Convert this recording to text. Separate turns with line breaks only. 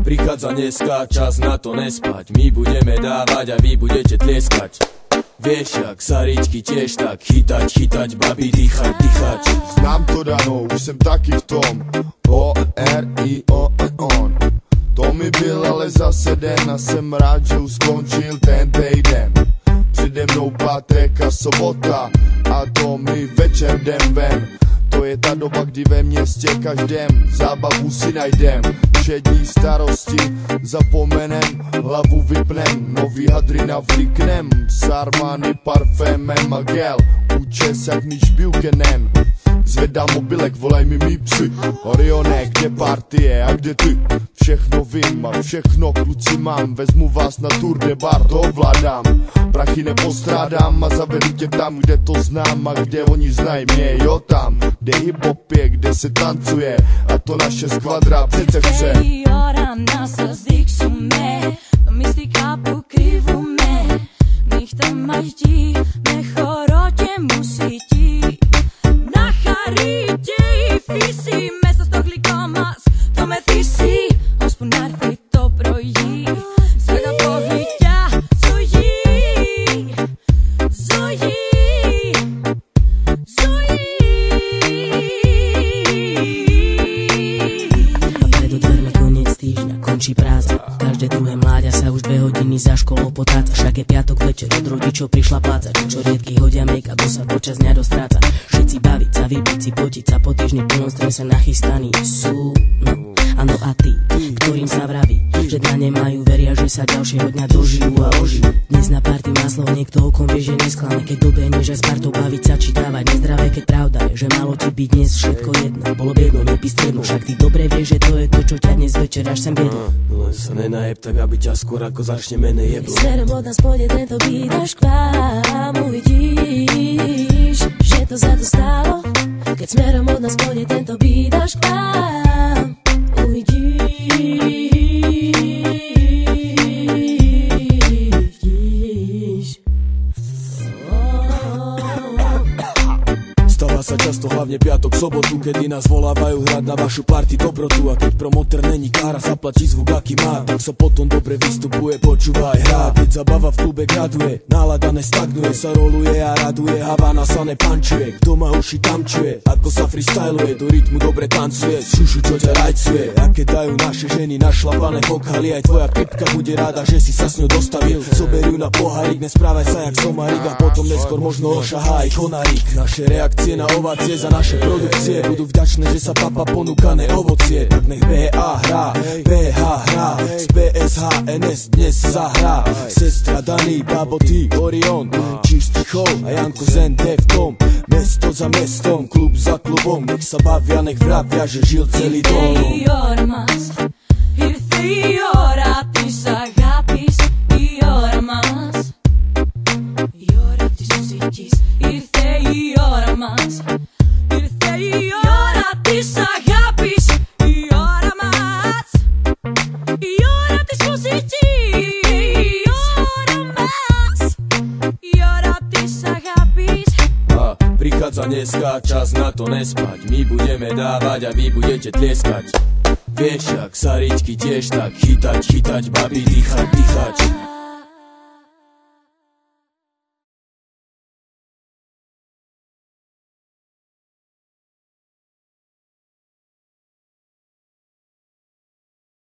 prichádza dneska, čas na to nespať. My budeme dávať a vy budete tlieskať. Vieš, jak Saričky tiež tak chytať, babi, dýchať.
Znám to Dano, už jsem taky v tom O-R-I-O-N. To mi byl ale zase den a jsem rád, že už skončil ten týden. Přede mnou pátek a sobota a to mi večer jdem ven. To je ta doba, kdy ve městě každém zábavu si najdem. Všední starosti zapomenem, hlavu vypnem, nový hadry navliknem, s Armani parfémem a gel, účes jak Mitch Buchanan. Zvedám mobilek, volaj mi mý psy, Orione, kde party je a kde ty? Všechno vím a všechno kluci mám, vezmu vás na Tour de Bar, to ovládám. Prachy nepostrádám a zavedu tě tam, kde to znám a kde oni znají mě, jo tam. Kde hip-hop je, kde se tancuje a to naše skvadra přece chce.
Každé druhé mláďa sa už 2 hodiny za školou potáca. Však je piatok večer, od rodičov prišla pláca. Čo riedky hodia make-up, to sa počas dňa dostráca. Všetci baviť sa, vypiť si, potiť sa, po týždni plnom strese nachystaní sú. No, áno a tí, ktorým sa vraví, že dňa nemajú, veria, že sa ďalšieho dňa dožijú a ožijú. Dnes na party má slovo niekto okom vie, že nesklame. Keď dobehneš aj s partou baviť sa či dávať nezdravé, keď pravda je, že malo ti byť dnes všetko jedno. Bolo by jedno, nepísť jedno, však ty dobre vieš, že to je to, čo ťa dnes večer až sem viedlo.
Len sa nenajeb tak, aby ťa skôr ako začne menej jeblo.
Smerom od nás pôjde tento beat až k vám, uvidíš, že to za to stálo. Keď smerom od nás pôjde tento beat až k vám, uvidíš.
Stáva sa často hlavne piatok, sobotu, kedy nás volávajú hrať na vašu party dobrotu. A keď promoter není kára, zaplatí zvuk aký má, tak sa potom dobre vystupuje, počúvaj, hrá. Keď zabava v klube graduje, nálada nestagnuje, sa roluje a raduje, Havana sa nepančuje. Kto má uši tam čuje, ako sa freestyluje, do rytmu dobre tancuje, šušu čo ťa rajcuje. A keď dajú naše ženy našlapané pokaly, aj tvoja pipka bude rada, že si sa s ňou dostavil. Zoberú na pohárik, nesprávaj sa jak somarik a potom neskôr možno ošahá aj konarík. Naše reakcie na ovácie za naše produkcie budú vďačné, že sa papa ponúkané ovocie. Tak nech BA hrá, PH hrá, z PSHNS dnes zahrá. Sestra Dani, Babo, ty, Orion, Čistý chov a Janko Zen, Deftom. Mesto za mestom, klub za klubom, nech sa bavia, nech vravia, že žil celý dom.
Ήρθε η ώρα της αγάπης, η ώρα μας, η ώρα της μουσικής. Ήρθε η ώρα μας, ήρθε η ώρα της αγάπης, η ώρα μας, η ώρα της μουσικής. Η ώρα μας, η ώρα της αγάπης.
Prichádza dneska, čas na to nespať. My budeme dávať a vy budete tlieskať. Vieš, jak Saričky tiež tak chytať, babi, dýchať.